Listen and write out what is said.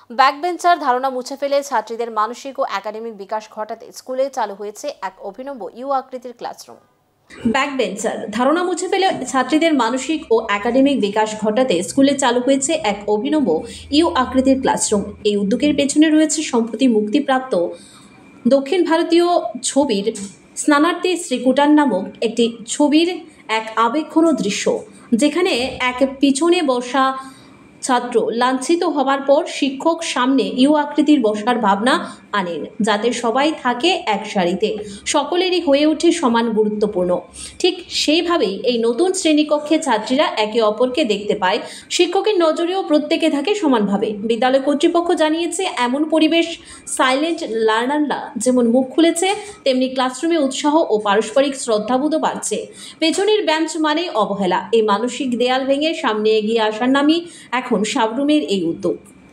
Backbencher ধারণা মুছে ফেলে ছাত্রীদের মানসিক ও একাডেমিক বিকাশ ঘটাতে স্কুলে চালু হয়েছে এক অভিনব ইউ আকৃতির ক্লাসরুম। ব্যাকবেঞ্চার ধারণা মুছে ফেলে ছাত্রীদের মানসিক ও একাডেমিক বিকাশ ঘটাতে স্কুলে চালু হয়েছে এক অভিনব ইউ আকৃতির ক্লাসরুম। এই উদ্যোগের পেছনে রয়েছে সম্প্রতি মুক্তিপ্রাপ্ত দক্ষিণ ভারতীয় ছবির স্নানার্থী শ্রীকুটান নামক একটি ছবির এক আবেগঘন দৃশ্য, যেখানে এক পিছনে বসা ছাত্র লাঞ্ছিত হওয়ার পর শিক্ষক সামনে ইউ আকৃতির বসার ভাবনা আনেন, যাতে সবাই থাকে এক সারিতে, সকলেরই হয়ে ওঠে সমান গুরুত্বপূর্ণ। ঠিক সেইভাবেই এই নতুন শ্রেণীকক্ষে ছাত্রীরা একে অপরকে দেখতে পায়, শিক্ষকের নজরেও প্রত্যেকে থাকে সমানভাবে। বিদ্যালয় কর্তৃপক্ষ জানিয়েছে, এমন পরিবেশ সাইলেন্ট লার্নাররা যেমন মুখ খুলেছে, তেমনি ক্লাসরুমে উৎসাহ ও পারস্পরিক শ্রদ্ধাবোধ বাড়ছে। পেছনের বেঞ্চ মানেই অবহেলা, এই মানসিক দেয়াল ভেঙে সামনে এগিয়ে আসার নামই এখন সাবরুমের এই উদ্যোগ।